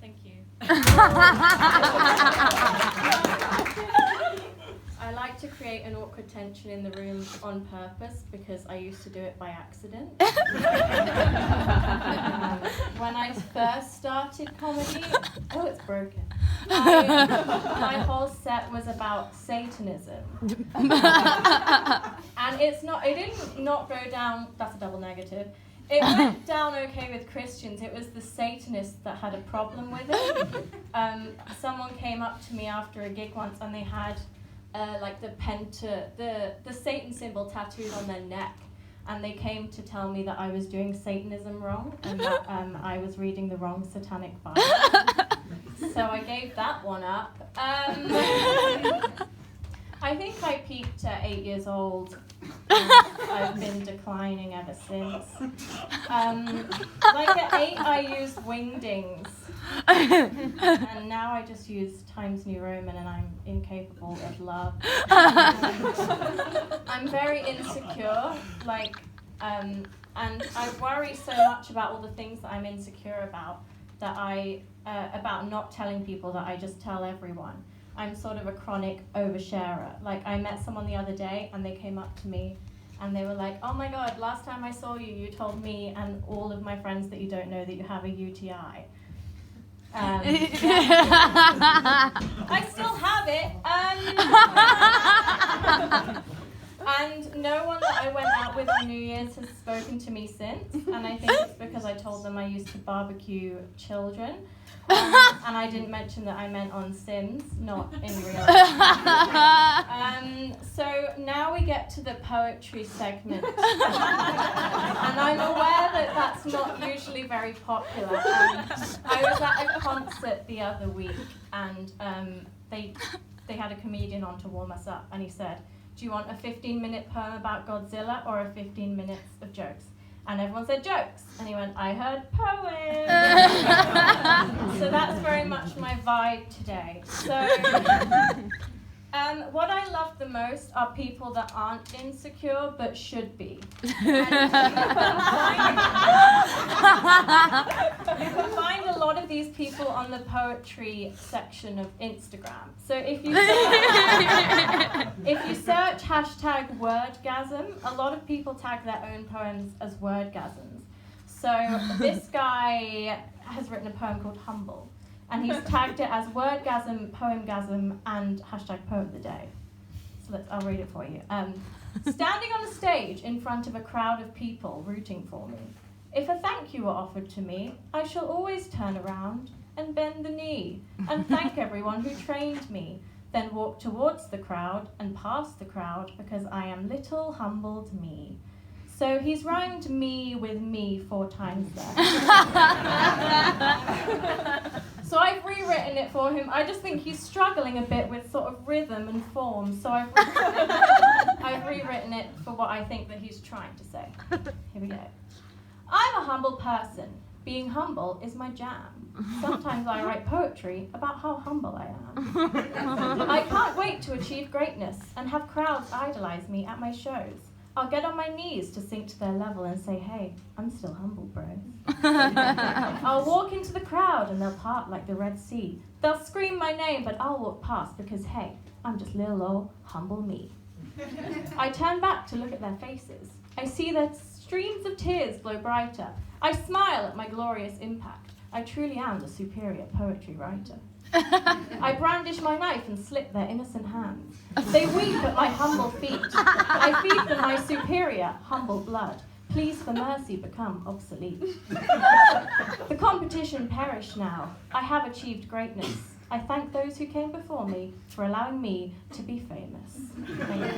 Thank you. I like to create an awkward tension in the room on purpose because I used to do it by accident. When I first started comedy, oh, it's broken. My whole set was about Satanism. And it didn't not go down, that's a double negative. It went down okay with Christians. It was the Satanists that had a problem with it. Someone came up to me after a gig once and they had like the Satan symbol tattooed on their neck. And they came to tell me that I was doing Satanism wrong and that I was reading the wrong satanic Bible. So I gave that one up. I think I peaked at 8 years old. I've been declining ever since. Like at 8, I used wingdings. And now I just use Times New Roman and I'm incapable of love. I'm very insecure, and I worry so much about all the things that I'm insecure about that about not telling people that I just tell everyone. I'm sort of a chronic oversharer. Like I met someone the other day and they came up to me and they were like, oh my God, last time I saw you, you told me and all of my friends that you don't know that you have a UTI. I still have it. And no one that I went out with on New Year's has spoken to me since. And I think it's because I told them I used to barbecue children. And I didn't mention that I meant on Sims, not in real life. So now we get to the poetry segment. And I'm aware that that's not usually very popular. I was at a concert the other week and they had a comedian on to warm us up and he said, do you want a 15-minute poem about Godzilla or a 15 minutes of jokes? And everyone said jokes. And he went, I heard poems. So that's very much my vibe today. So what I love the most are people that aren't insecure but should be. And you can find a lot of these people on the poetry section of Instagram. So if you search hashtag wordgasm, a lot of people tag their own poems as wordgasms. So this guy has written a poem called Humble. And he's tagged it as wordgasm, poemgasm, and hashtag poet of the day. So I'll read it for you. Standing on a stage in front of a crowd of people rooting for me. If a thank you were offered to me, I shall always turn around and bend the knee and thank everyone who trained me. Then walk towards the crowd and past the crowd because I am little humbled me. So he's rhymed me with me 4 times there. So I've rewritten it for him. I just think he's struggling a bit with sort of rhythm and form. So I've rewritten it for what I think that he's trying to say. Here we go. I'm a humble person. Being humble is my jam. Sometimes I write poetry about how humble I am. I can't wait to achieve greatness and have crowds idolize me at my shows. I'll get on my knees to sink to their level and say, hey, I'm still humble, bros. I'll walk into the crowd and they'll part like the Red Sea. They'll scream my name, but I'll walk past because, hey, I'm just little old humble me. I turn back to look at their faces. I see their streams of tears glow brighter. I smile at my glorious impact. I truly am the superior poetry writer. I brandish my knife and slip their innocent hands. They weep at my humble feet. I feed them my superior, humble blood. Please for mercy become obsolete. The competition perished now. I have achieved greatness. I thank those who came before me for allowing me to be famous. Thank you.